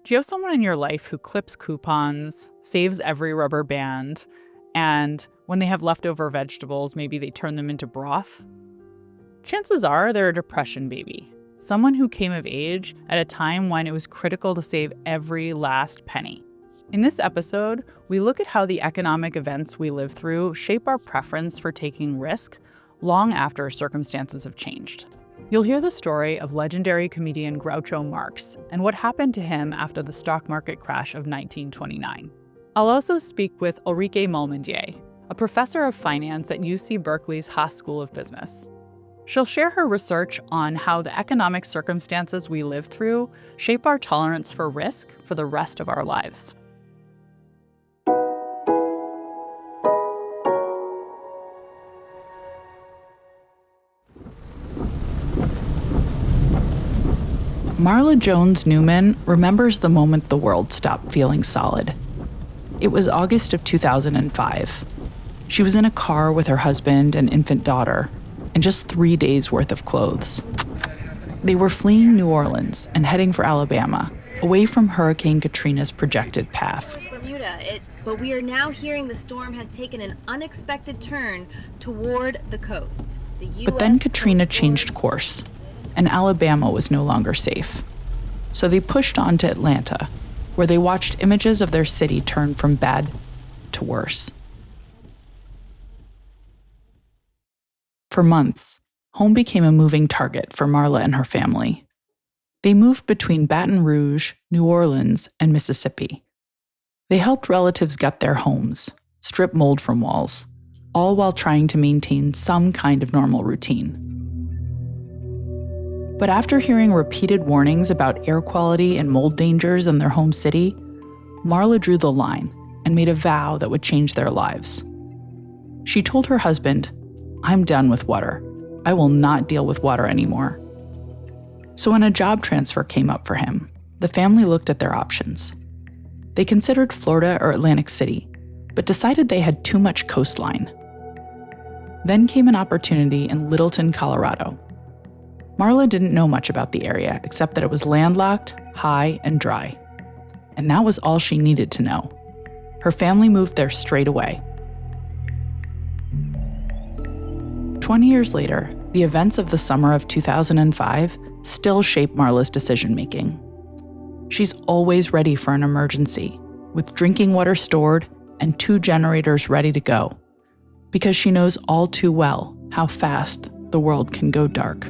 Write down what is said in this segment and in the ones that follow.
Do you have someone in your life who clips coupons, saves every rubber band, and when they have leftover vegetables, maybe they turn them into broth? Chances are they're a depression baby, someone who came of age at a time when it was critical to save every last penny. In this episode, we look at how the economic events we live through shape our preference for taking risk long after circumstances have changed. You'll hear the story of legendary comedian Groucho Marx and what happened to him after the stock market crash of 1929. I'll also speak with Ulrike Malmendier, a professor of finance at UC Berkeley's Haas School of Business. She'll share her research on how the economic circumstances we live through shape our tolerance for risk for the rest of our lives. Marla Jones Newman remembers the moment the world stopped feeling solid. It was August of 2005. She was in a car with her husband and infant daughter, and just 3 days' worth of clothes. They were fleeing New Orleans and heading for Alabama, away from Hurricane Katrina's projected path. But we are now hearing the storm has taken an unexpected turn toward the coast. But then Katrina changed course, and Alabama was no longer safe. So they pushed on to Atlanta, where they watched images of their city turn from bad to worse. For months, home became a moving target for Marla and her family. They moved between Baton Rouge, New Orleans, and Mississippi. They helped relatives gut their homes, strip mold from walls, all while trying to maintain some kind of normal routine. But after hearing repeated warnings about air quality and mold dangers in their home city, Marla drew the line and made a vow that would change their lives. She told her husband, "I'm done with water. I will not deal with water anymore." So when a job transfer came up for him, the family looked at their options. They considered Florida or Atlantic City, but decided they had too much coastline. Then came an opportunity in Littleton, Colorado. Marla didn't know much about the area except that it was landlocked, high, and dry. And that was all she needed to know. Her family moved there straight away. 20 years later, the events of the summer of 2005 still shape Marla's decision-making. She's always ready for an emergency, with drinking water stored and 2 generators ready to go, because she knows all too well how fast the world can go dark.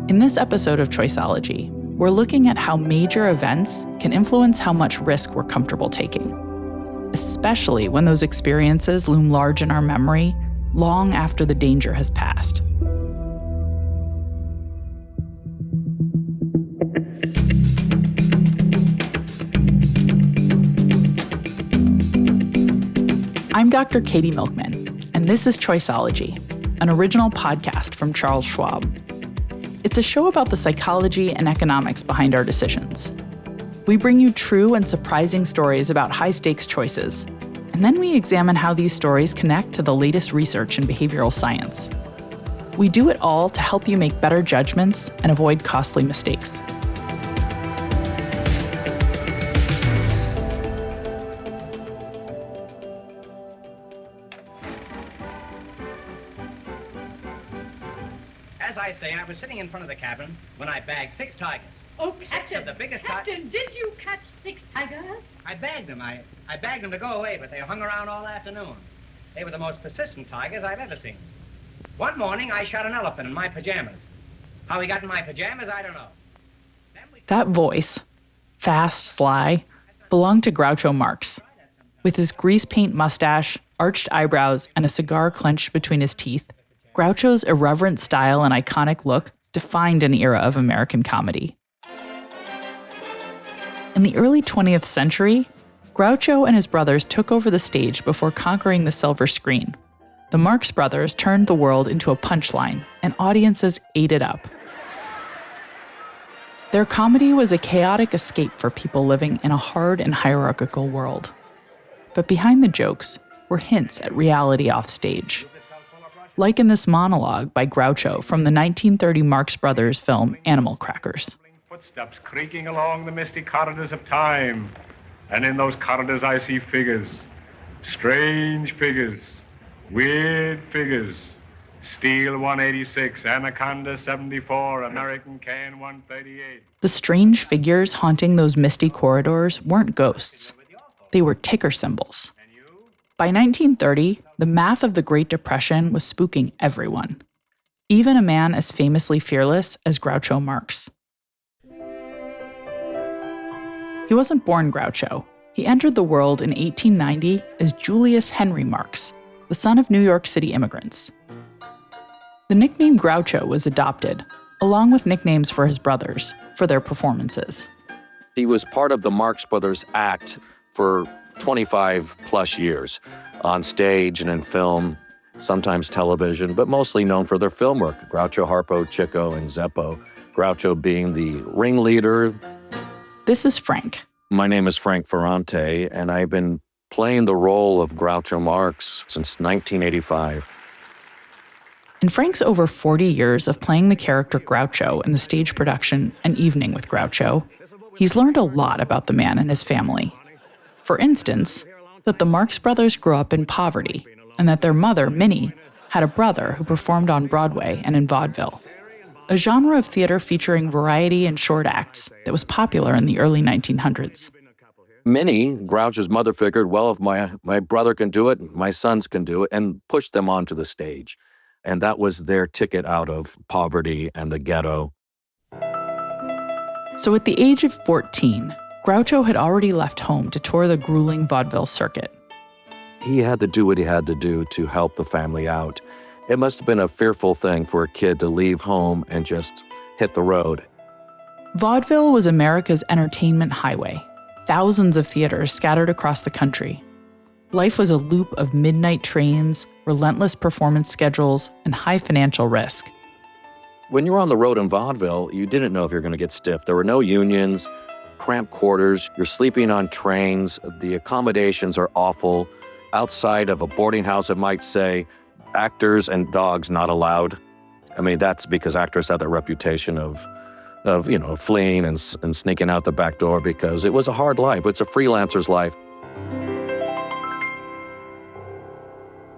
In this episode of Choiceology, we're looking at how major events can influence how much risk we're comfortable taking, especially when those experiences loom large in our memory long after the danger has passed. I'm Dr. Katy Milkman, and this is Choiceology, an original podcast from Charles Schwab. It's a show about the psychology and economics behind our decisions. We bring you true and surprising stories about high-stakes choices, and then we examine how these stories connect to the latest research in behavioral science. We do it all to help you make better judgments and avoid costly mistakes. As I say, I was sitting in front of the cabin when I bagged 6 tigers. Oh, Six Captain, of the biggest Captain, did you catch 6 tigers? I bagged them. I bagged them to go away, but they hung around all afternoon. They were the most persistent tigers I've ever seen. One morning, I shot an elephant in my pajamas. How he got in my pajamas, I don't know. That voice, fast, sly, belonged to Groucho Marx. With his grease paint mustache, arched eyebrows, and a cigar clenched between his teeth, Groucho's irreverent style and iconic look defined an era of American comedy. In the early 20th century, Groucho and his brothers took over the stage before conquering the silver screen. The Marx Brothers turned the world into a punchline, and audiences ate it up. Their comedy was a chaotic escape for people living in a hard and hierarchical world. But behind the jokes were hints at reality offstage. Like in this monologue by Groucho from the 1930 Marx Brothers film Animal Crackers. footsteps creaking along the misty corridors of time. And in those corridors I see figures. Strange figures. Weird figures. Steel 186, Anaconda 74, American Can 138. The strange figures haunting those misty corridors weren't ghosts. They were ticker symbols. By 1930, the math of the Great Depression was spooking everyone, even a man as famously fearless as Groucho Marx. He wasn't born Groucho. He entered the world in 1890 as Julius Henry Marx, the son of New York City immigrants. The nickname Groucho was adopted, along with nicknames for his brothers, for their performances. He was part of the Marx Brothers act for 25 plus years, on stage and in film, sometimes television, but mostly known for their film work. Groucho, Harpo, Chico, and Zeppo. Groucho being the ringleader. This is Frank. My name is Frank Ferrante, and I've been playing the role of Groucho Marx since 1985. In Frank's over 40 years of playing the character Groucho in the stage production An Evening with Groucho, he's learned a lot about the man and his family. For instance, that the Marx Brothers grew up in poverty, and that their mother, Minnie, had a brother who performed on Broadway and in vaudeville, a genre of theater featuring variety and short acts that was popular in the early 1900s. Minnie, Groucho's mother, figured, well, if my brother can do it, my sons can do it, and pushed them onto the stage. And that was their ticket out of poverty and the ghetto. So at the age of 14, Groucho had already left home to tour the grueling vaudeville circuit. He had to do what he had to do to help the family out. It must have been a fearful thing for a kid to leave home and just hit the road. Vaudeville was America's entertainment highway. Thousands of theaters scattered across the country. Life was a loop of midnight trains, relentless performance schedules, and high financial risk. When you were on the road in vaudeville, you didn't know if you were going to get stiff. There were no unions, cramped quarters, you're sleeping on trains, the accommodations are awful. Outside of a boarding house, it might say, actors and dogs not allowed. I mean, that's because actors had that reputation of fleeing and sneaking out the back door because it was a hard life. It's a freelancer's life.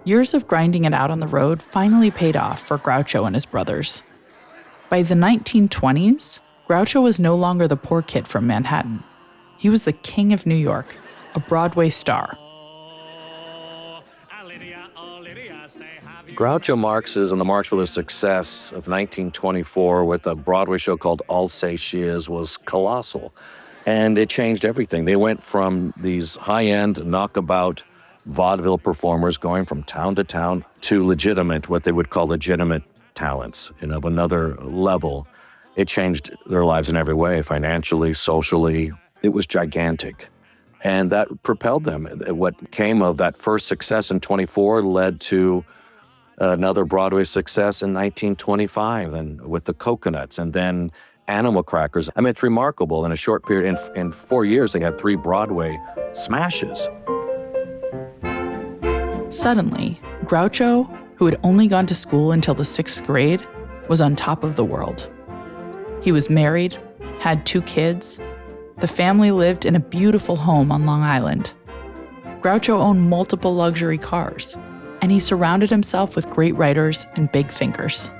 Years of grinding it out on the road finally paid off for Groucho and his brothers. By the 1920s, Groucho was no longer the poor kid from Manhattan. He was the king of New York, a Broadway star. Groucho Marx's and the Marx Brothers' success of 1924 with a Broadway show called I'll Say She Is was colossal. And it changed everything. They went from these high-end knockabout vaudeville performers going from town to town to legitimate, what they would call legitimate talents, of another level. It changed their lives in every way, financially, socially. It was gigantic. And that propelled them. What came of that first success in 24 led to another Broadway success in 1925, and with the Coconuts, and then Animal Crackers. I mean, it's remarkable. In a short period, in 4 years, they had 3 Broadway smashes. Suddenly, Groucho, who had only gone to school until the 6th grade, was on top of the world. He was married, had 2 kids. The family lived in a beautiful home on Long Island. Groucho owned multiple luxury cars, and he surrounded himself with great writers and big thinkers.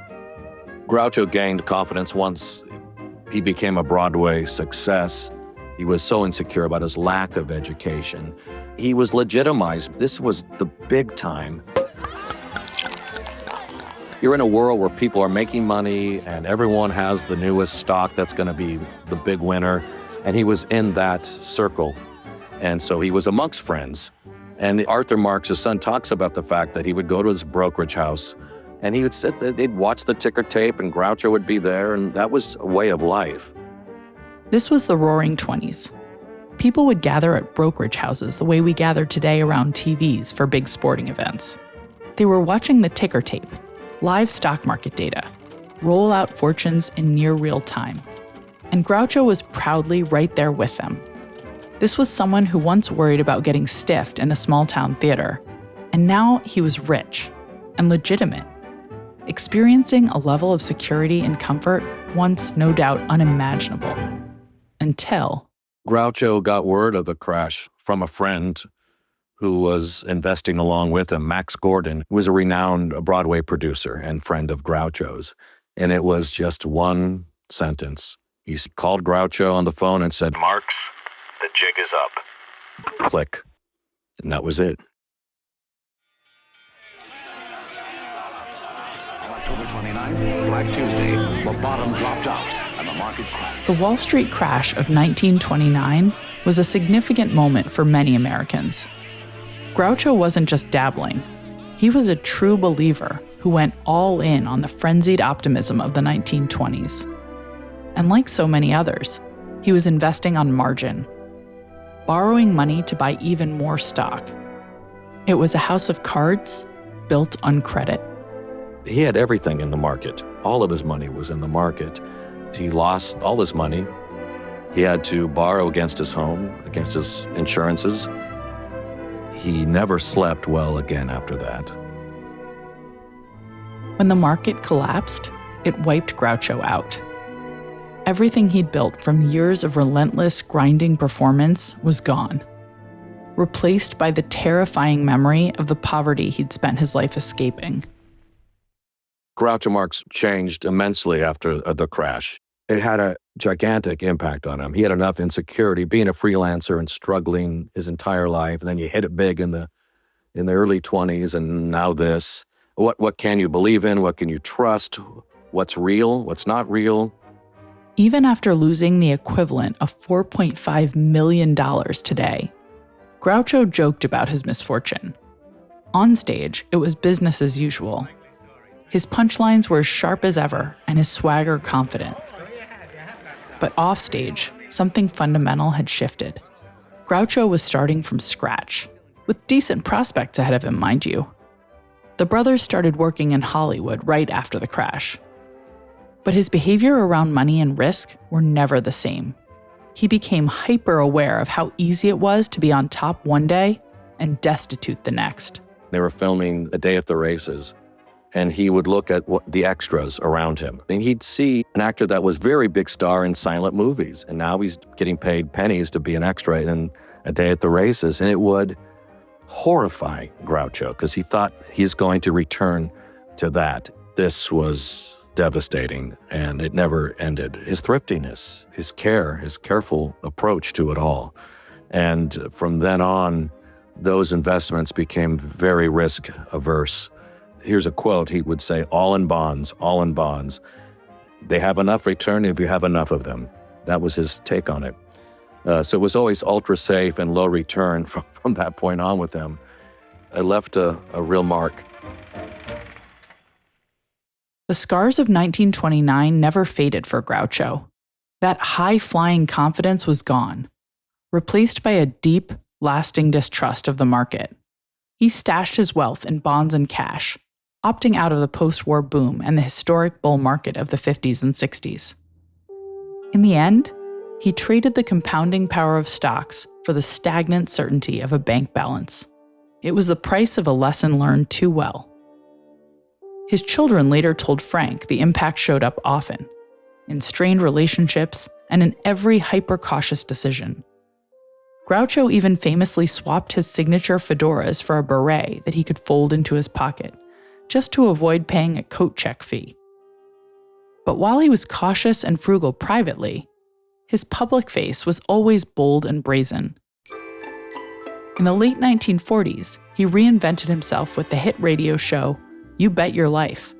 Groucho gained confidence once he became a Broadway success. He was so insecure about his lack of education. He was legitimized. This was the big time. You're in a world where people are making money and everyone has the newest stock that's going to be the big winner. And he was in that circle. And so he was amongst friends. And Arthur Marx, his son, talks about the fact that he would go to his brokerage house and he would sit there, they'd watch the ticker tape and Groucho would be there, and that was a way of life. This was the Roaring 20s. People would gather at brokerage houses the way we gather today around TVs for big sporting events. They were watching the ticker tape, live stock market data, roll out fortunes in near real time. And Groucho was proudly right there with them. This was someone who once worried about getting stiffed in a small-town theater, and now he was rich and legitimate, experiencing a level of security and comfort once no doubt unimaginable. Until Groucho got word of the crash from a friend who was investing along with him. Max Gordon was a renowned Broadway producer and friend of Groucho's. And it was just one sentence. He called Groucho on the phone and said, "Marx, the jig is up." Click. And that was it. On October 29th, Black Tuesday, the bottom dropped out and the market crashed. the Wall Street crash of 1929 was a significant moment for many Americans. Groucho wasn't just dabbling. He was a true believer who went all in on the frenzied optimism of the 1920s. And like so many others, he was investing on margin, borrowing money to buy even more stock. It was a house of cards built on credit. He had everything in the market. All of his money was in the market. He lost all his money. He had to borrow against his home, against his insurances. He never slept well again after that. When the market collapsed, it wiped Groucho out. Everything he'd built from years of relentless, grinding performance was gone, replaced by the terrifying memory of the poverty he'd spent his life escaping. Groucho Marx changed immensely after the crash. It had a gigantic impact on him. He had enough insecurity being a freelancer and struggling his entire life. And then you hit it big in the early 20s, and now this. What can you believe in? What can you trust? What's real? What's not real? Even after losing the equivalent of $4.5 million today, Groucho joked about his misfortune. On stage, it was business as usual. His punchlines were as sharp as ever and his swagger confident. But offstage, something fundamental had shifted. Groucho was starting from scratch, with decent prospects ahead of him, mind you. The brothers started working in Hollywood right after the crash. But his behavior around money and risk were never the same. He became hyper-aware of how easy it was to be on top one day and destitute the next. They were filming A Day at the Races, and he would look at the extras around him. And he'd see an actor that was very big star in silent movies, and now he's getting paid pennies to be an extra in A Day at the Races. And it would horrify Groucho because he thought he's going to return to that. This was devastating, and it never ended. His thriftiness, his care, his careful approach to it all. And from then on, those investments became very risk averse. Here's a quote he would say, all in bonds, all in bonds. They have enough return if you have enough of them. That was his take on it. So it was always ultra safe and low return from that point on with him. It left a real mark. The scars of 1929 never faded for Groucho. That high-flying confidence was gone, replaced by a deep, lasting distrust of the market. He stashed his wealth in bonds and cash, opting out of the post-war boom and the historic bull market of the 50s and 60s. In the end, he traded the compounding power of stocks for the stagnant certainty of a bank balance. It was the price of a lesson learned too well. His children later told Frank the impact showed up often, in strained relationships and in every hyper-cautious decision. Groucho even famously swapped his signature fedoras for a beret that he could fold into his pocket, just to avoid paying a coat check fee. But while he was cautious and frugal privately, his public face was always bold and brazen. In the late 1940s, he reinvented himself with the hit radio show You Bet Your Life,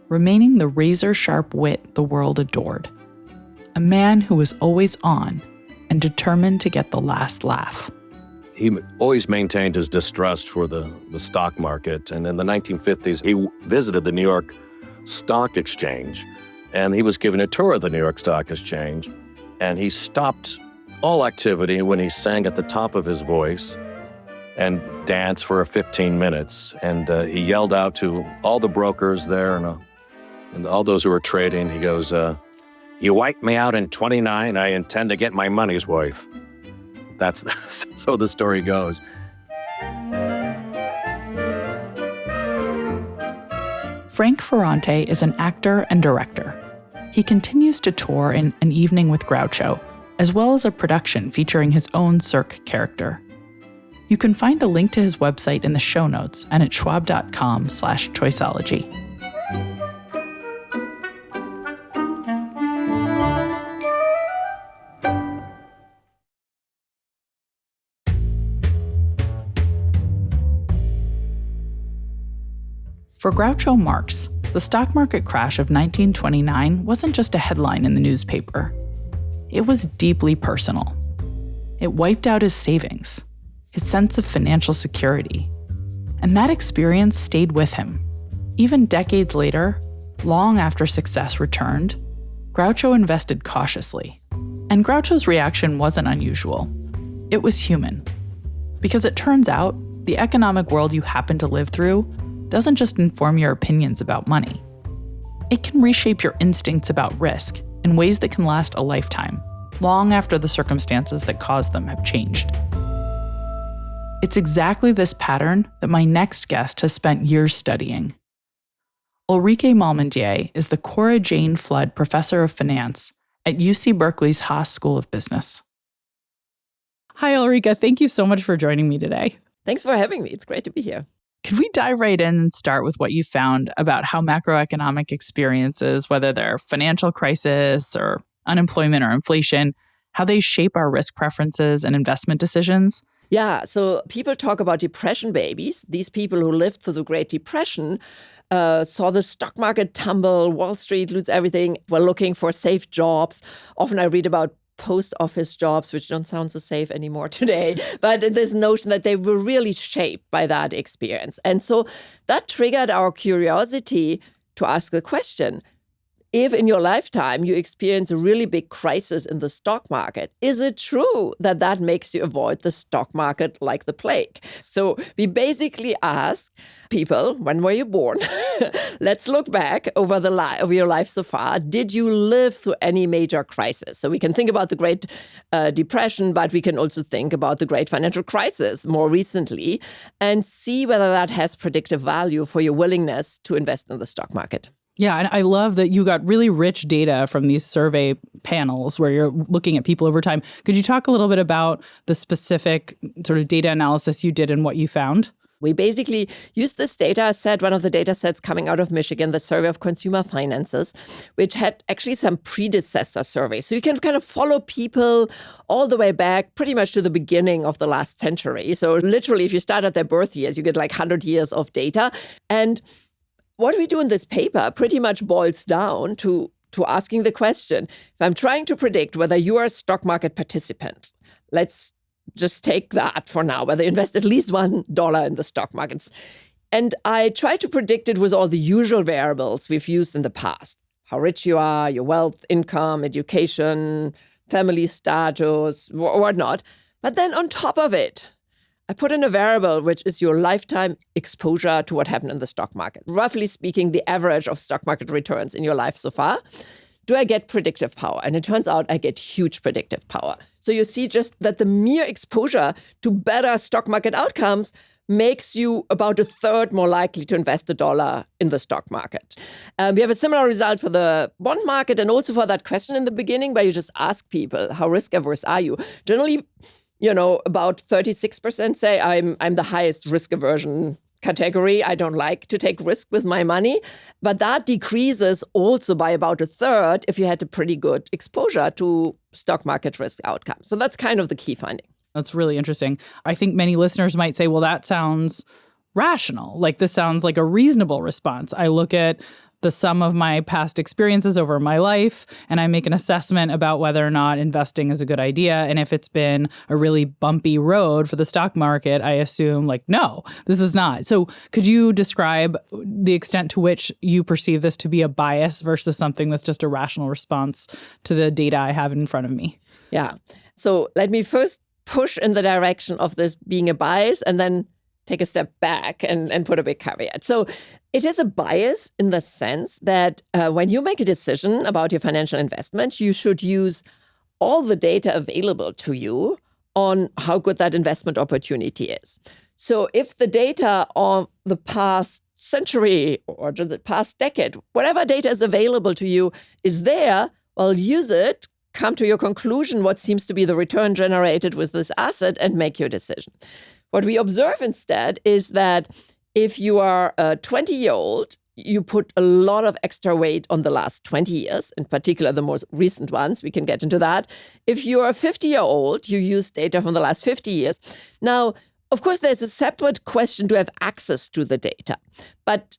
remaining the razor-sharp wit the world adored. A man who was always on and determined to get the last laugh. He always maintained his distrust for the stock market. And in the 1950s, he visited the New York Stock Exchange, and he was given a tour of the New York Stock Exchange. And he stopped all activity when he sang at the top of his voice and danced for 15 minutes. And he yelled out to all the brokers there and all those who were trading, he goes, "You wiped me out in 29, I intend to get my money's worth." That's so the story goes. Frank Ferrante is an actor and director. he continues to tour in An Evening with Groucho, as well as a production featuring his own Cirque character. You can find a link to his website in the show notes and at schwab.com/choiceology. For Groucho Marx, the stock market crash of 1929 wasn't just a headline in the newspaper. It was deeply personal. It wiped out his savings, his sense of financial security. And that experience stayed with him. Even decades later, long after success returned, Groucho invested cautiously. And Groucho's reaction wasn't unusual. It was human. Because it turns out, the economic world you happen to live through doesn't just inform your opinions about money. It can reshape your instincts about risk in ways that can last a lifetime, long after the circumstances that caused them have changed. It's exactly this pattern that my next guest has spent years studying. Ulrike Malmendier is the Cora Jane Flood Professor of Finance at UC Berkeley's Haas School of Business. Hi, Ulrike. Thank you so much for joining me today. Thanks for having me. It's great to be here. Could we dive right in and start with what you found about how macroeconomic experiences, whether they're financial crisis or unemployment or inflation, how they shape our risk preferences and investment decisions? Yeah, so people talk about depression babies. These people who lived through the Great Depression saw the stock market tumble, Wall Street lose everything, were looking for safe jobs. Often I read about post office jobs, which don't sound so safe anymore today. But this notion that they were really shaped by that experience. And so that triggered our curiosity to ask the question, if in your lifetime you experience a really big crisis in the stock market, is it true that that makes you avoid the stock market like the plague? So we basically ask people, when were you born? Let's look back over your life so far. Did you live through any major crisis? So we can think about the Great Depression, but we can also think about the Great Financial Crisis more recently and see whether that has predictive value for your willingness to invest in the stock market. Yeah, and I love that you got really rich data from these survey panels where you're looking at people over time. Could you talk a little bit about the specific sort of data analysis you did and what you found? We basically used this data set, one of the data sets coming out of Michigan, the Survey of Consumer Finances, which had actually some predecessor surveys. So you can kind of follow people all the way back pretty much to the beginning of the last century. So literally, if you start at their birth years, you get like 100 years of data. And what we do in this paper pretty much boils down to asking the question, if I'm trying to predict whether you are a stock market participant, let's just take that for now, whether you invest at least $1 in the stock markets. And I try to predict it with all the usual variables we've used in the past. How rich you are, your wealth, income, education, family status, whatnot. But then on top of it, I put in a variable, which is your lifetime exposure to what happened in the stock market. Roughly speaking, the average of stock market returns in your life so far. Do I get predictive power? And it turns out I get huge predictive power. So you see just that the mere exposure to better stock market outcomes makes you about a third more likely to invest $1 in the stock market. We have a similar result for the bond market and also for that question in the beginning where you just ask people, how risk averse are you? Generally, about 36% say I'm the highest risk aversion category. I don't like to take risk with my money. But that decreases also by about a third if you had a pretty good exposure to stock market risk outcomes. So that's kind of the key finding. That's really interesting. I think many listeners might say, well, that sounds rational. Like this sounds like a reasonable response. I look at the sum of my past experiences over my life, and I make an assessment about whether or not investing is a good idea. And if it's been a really bumpy road for the stock market, I assume no, this is not. So could you describe the extent to which you perceive this to be a bias versus something that's just a rational response to the data I have in front of me? Yeah. So let me first push in the direction of this being a bias and then take a step back and put a big caveat. So it is a bias in the sense that when you make a decision about your financial investment, you should use all the data available to you on how good that investment opportunity is. So if the data of the past century or just the past decade. Whatever data is available to you is there. Well, use it, come to your conclusion, what seems to be the return generated with this asset, and make your decision. What we observe instead is that if you are a 20-year-old, you put a lot of extra weight on the last 20 years, in particular the most recent ones. We can get into that. If you're a 50-year-old, you use data from the last 50 years. Now, of course, there's a separate question to have access to the data. But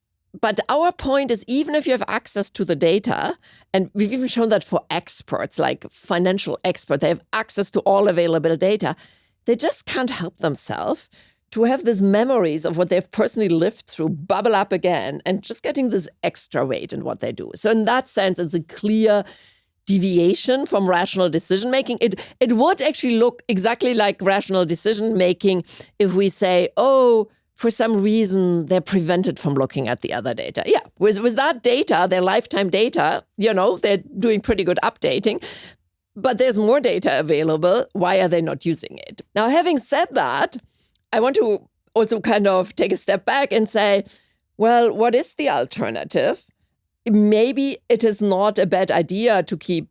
our point is, even if you have access to the data, and we've even shown that for experts, like financial experts, they have access to all available data, they just can't help themselves to have these memories of what they've personally lived through bubble up again and just getting this extra weight in what they do. So in that sense, it's a clear deviation from rational decision-making. It would actually look exactly like rational decision-making if we say, oh, for some reason, they're prevented from looking at the other data. Yeah, with that data, their lifetime data, they're doing pretty good updating. But there's more data available. Why are they not using it? Now, having said that, I want to also kind of take a step back and say, well, what is the alternative? Maybe it is not a bad idea to keep,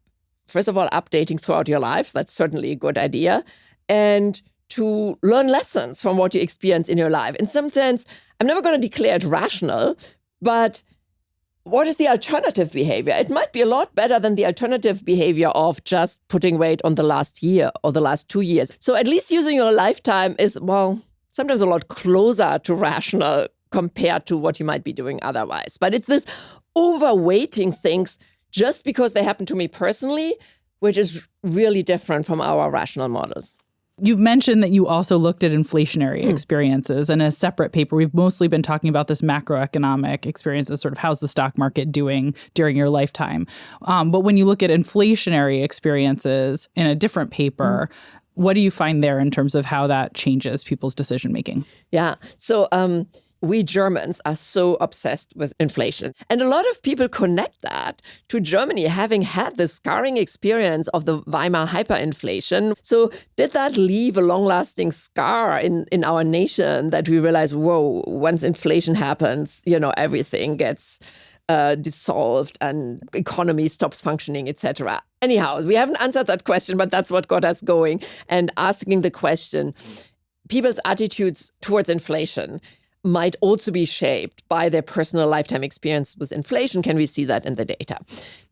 first of all, updating throughout your lives. That's certainly a good idea. And to learn lessons from what you experience in your life. In some sense, I'm never going to declare it rational, but what is the alternative behavior? It might be a lot better than the alternative behavior of just putting weight on the last year or the last 2 years. So at least using your lifetime is, well, sometimes a lot closer to rational compared to what you might be doing otherwise. But it's this overweighting things just because they happen to me personally, which is really different from our rational models. You've mentioned that you also looked at inflationary experiences. In a separate paper, we've mostly been talking about this macroeconomic experiences, sort of how's the stock market doing during your lifetime. But when you look at inflationary experiences in a different paper, what do you find there in terms of how that changes people's decision making? Yeah. So we Germans are so obsessed with inflation. And a lot of people connect that to Germany having had this scarring experience of the Weimar hyperinflation. So did that leave a long-lasting scar in our nation that we realize, whoa, once inflation happens, everything gets dissolved and economy stops functioning, etc. Anyhow, we haven't answered that question, but that's what got us going and asking the question, people's attitudes towards inflation might also be shaped by their personal lifetime experience with inflation. Can we see that in the data?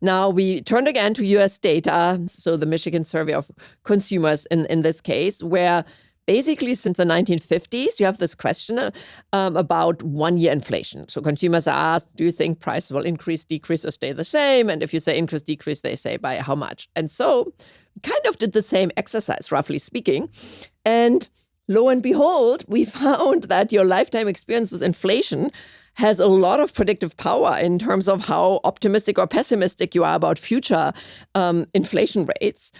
Now, we turned again to US data, so the Michigan Survey of Consumers in this case, where basically since the 1950s, you have this question about one-year inflation. So consumers are asked, do you think prices will increase, decrease, or stay the same? And if you say increase, decrease, they say by how much? And so we kind of did the same exercise, roughly speaking. And lo and behold, we found that your lifetime experience with inflation has a lot of predictive power in terms of how optimistic or pessimistic you are about future inflation rates.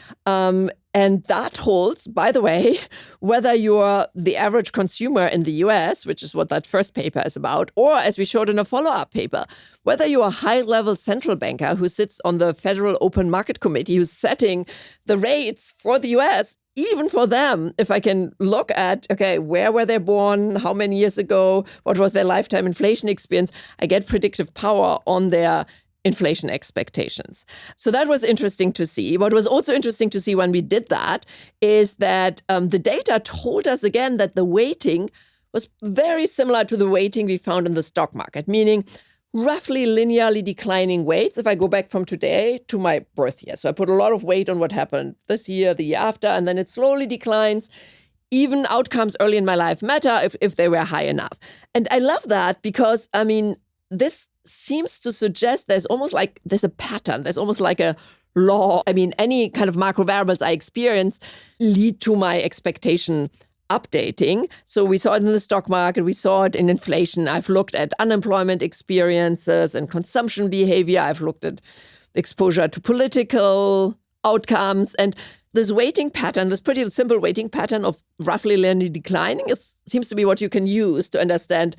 And that holds, by the way, whether you're the average consumer in the US, which is what that first paper is about, or as we showed in a follow-up paper, whether you're a high-level central banker who sits on the Federal Open Market Committee who's setting the rates for the US. Even for them, if I can look at, okay, where were they born, how many years ago, what was their lifetime inflation experience, I get predictive power on their inflation expectations. So that was interesting to see. What was also interesting to see when we did that is that the data told us again that the weighting was very similar to the weighting we found in the stock market, meaning roughly linearly declining weights if I go back from today to my birth year. So I put a lot of weight on what happened this year, the year after, and then it slowly declines. Even outcomes early in my life matter if they were high enough. And I love that because, this seems to suggest there's a pattern. There's almost like a law. Any kind of macro variables I experience lead to my expectation updating. So we saw it in the stock market, we saw it in inflation. I've looked at unemployment experiences and consumption behavior. I've looked at exposure to political outcomes. And this weighting pattern, this pretty simple weighting pattern of roughly linearly declining seems to be what you can use to understand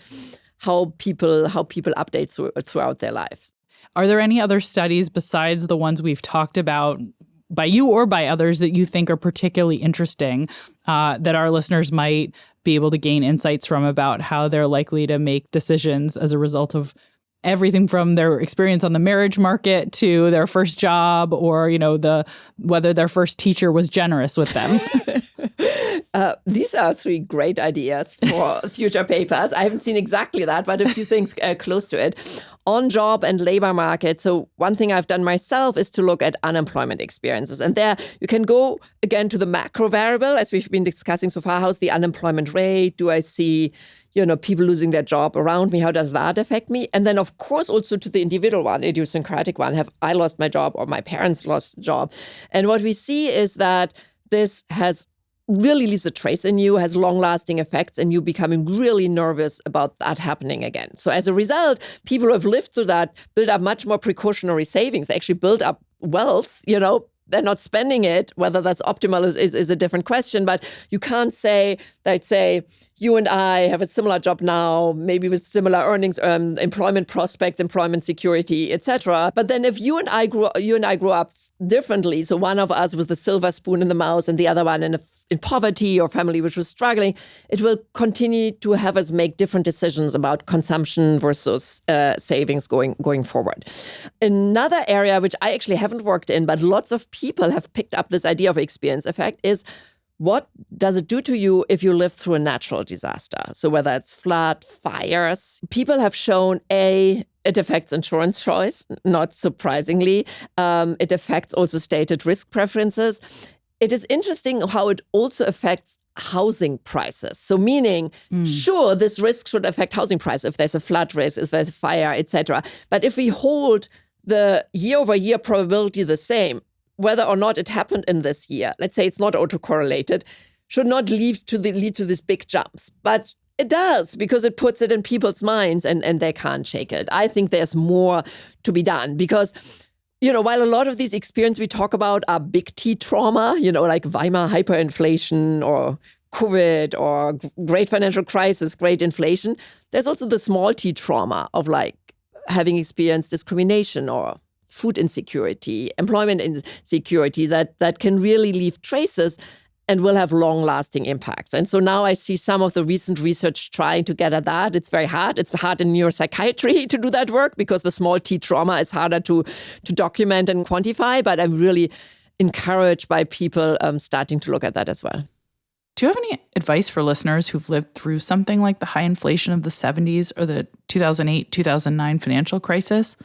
how people update throughout their lives. Are there any other studies besides the ones we've talked about by you or by others that you think are particularly interesting, that our listeners might be able to gain insights from about how they're likely to make decisions as a result of everything from their experience on the marriage market to their first job, or, whether their first teacher was generous with them. These are 3 great ideas for future papers. I haven't seen exactly that, but a few things close to it. On job and labor market. So one thing I've done myself is to look at unemployment experiences. And there you can go again to the macro variable, as we've been discussing so far. How's the unemployment rate? Do I see people losing their job around me? How does that affect me? And then, of course, also to the individual one, idiosyncratic one. Have I lost my job or my parents lost a job? And what we see is that this really leaves a trace in you, has long-lasting effects, and you becoming really nervous about that happening again. So as a result, people who have lived through that build up much more precautionary savings. They actually build up wealth, They're not spending it. Whether that's optimal is a different question. But you can't say, let's say, you and I have a similar job now, maybe with similar earnings, employment prospects, employment security, etc. But then if you and I grew up differently, so one of us with the silver spoon in the mouth and the other one in poverty or family which was struggling, it will continue to have us make different decisions about consumption versus savings going forward. Another area which I actually haven't worked in, but lots of people have picked up this idea of experience effect is, what does it do to you if you live through a natural disaster? So whether it's flood, fires, people have shown it affects insurance choice, not surprisingly. It affects also stated risk preferences. It is interesting how it also affects housing prices. So meaning, sure, this risk should affect housing prices if there's a flood risk, if there's a fire, etc. But if we hold the year-over-year probability the same, whether or not it happened in this year, let's say it's not autocorrelated, should not lead to these big jumps. But it does, because it puts it in people's minds and they can't shake it. I think there's more to be done because, while a lot of these experiences we talk about are big T trauma, like Weimar hyperinflation or COVID or great financial crisis, great inflation, there's also the small T trauma of like having experienced discrimination or food insecurity, employment insecurity that can really leave traces and will have long-lasting impacts. And so now I see some of the recent research trying to get at that. It's very hard. It's hard in neuropsychiatry to do that work because the small T trauma is harder to document and quantify. But I'm really encouraged by people starting to look at that as well. Do you have any advice for listeners who've lived through something like the high inflation of the 70s or the 2008-2009 financial crisis?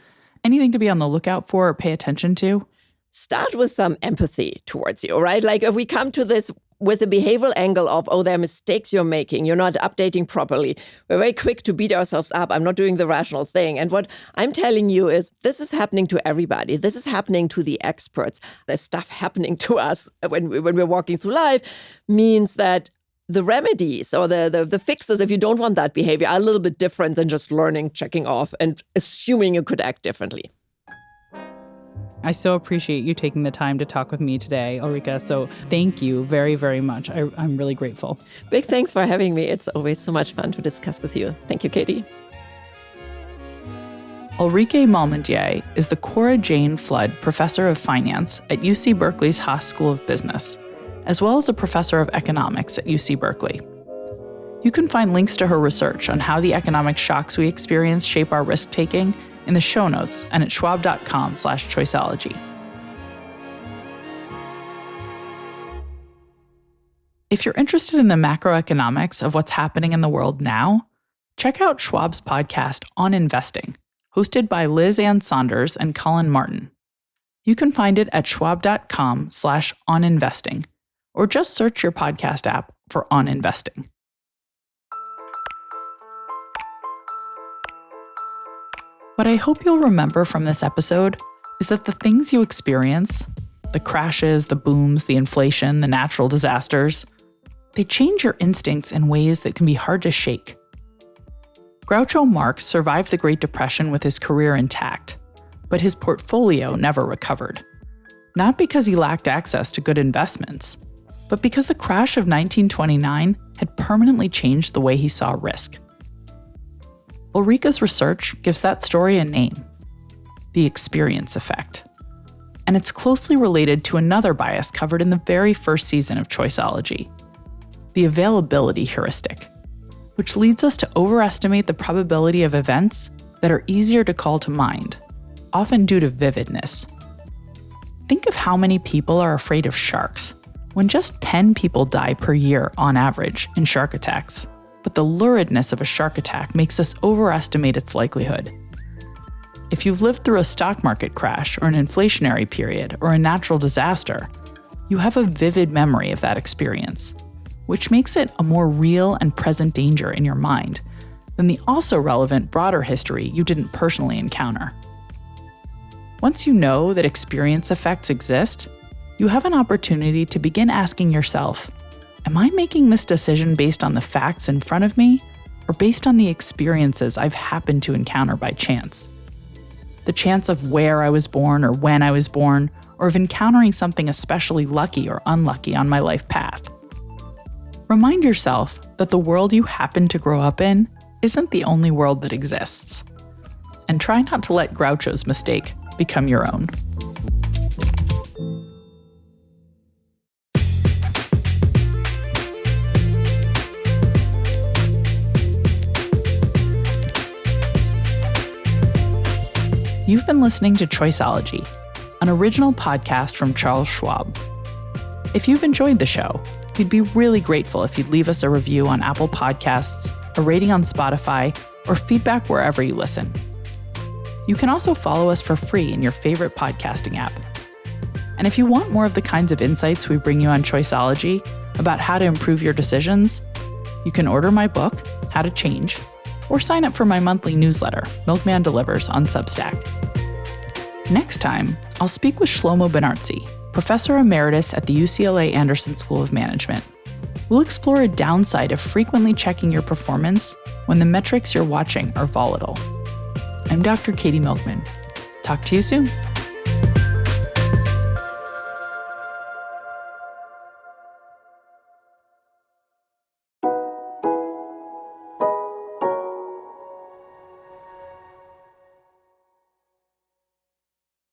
Anything to be on the lookout for or pay attention to? Start with some empathy towards you, right? Like if we come to this with a behavioral angle of, there are mistakes you're making, you're not updating properly, we're very quick to beat ourselves up. I'm not doing the rational thing. And what I'm telling you is this is happening to everybody. This is happening to the experts. There's stuff happening to us when we're walking through life means that the remedies or the fixes, if you don't want that behavior, are a little bit different than just learning, checking off, and assuming you could act differently. I so appreciate you taking the time to talk with me today, Ulrike. So thank you very, very much. I'm really grateful. Big thanks for having me. It's always so much fun to discuss with you. Thank you, Katy. Ulrike Malmendier is the Cora Jane Flood Professor of Finance at UC Berkeley's Haas School of Business, as well as a professor of economics at UC Berkeley. You can find links to her research on how the economic shocks we experience shape our risk-taking in the show notes and at schwab.com/choiceology. If you're interested in the macroeconomics of what's happening in the world now, check out Schwab's podcast On Investing, hosted by Liz Ann Saunders and Colin Martin. You can find it at schwab.com/oninvesting, or just search your podcast app for On Investing. What I hope you'll remember from this episode is that the things you experience, the crashes, the booms, the inflation, the natural disasters, they change your instincts in ways that can be hard to shake. Groucho Marx survived the Great Depression with his career intact, but his portfolio never recovered. Not because he lacked access to good investments, but because the crash of 1929 had permanently changed the way he saw risk. Ulrike's research gives that story a name: the experience effect. And it's closely related to another bias covered in the very first season of Choiceology, the availability heuristic, which leads us to overestimate the probability of events that are easier to call to mind, often due to vividness. Think of how many people are afraid of sharks, when just 10 people die per year on average in shark attacks. But the luridness of a shark attack makes us overestimate its likelihood. If you've lived through a stock market crash or an inflationary period or a natural disaster, you have a vivid memory of that experience, which makes it a more real and present danger in your mind than the also relevant broader history you didn't personally encounter. Once you know that experience effects exist, you have an opportunity to begin asking yourself, am I making this decision based on the facts in front of me or based on the experiences I've happened to encounter by chance? The chance of where I was born or when I was born, or of encountering something especially lucky or unlucky on my life path. Remind yourself that the world you happen to grow up in isn't the only world that exists. And try not to let Groucho's mistake become your own. You've been listening to Choiceology, an original podcast from Charles Schwab. If you've enjoyed the show, we'd be really grateful if you'd leave us a review on Apple Podcasts, a rating on Spotify, or feedback wherever you listen. You can also follow us for free in your favorite podcasting app. And if you want more of the kinds of insights we bring you on Choiceology about how to improve your decisions, you can order my book, How to Change, or sign up for my monthly newsletter, Milkman Delivers, on Substack. Next time, I'll speak with Shlomo Benartzi, Professor Emeritus at the UCLA Anderson School of Management. We'll explore a downside of frequently checking your performance when the metrics you're watching are volatile. I'm Dr. Katy Milkman. Talk to you soon.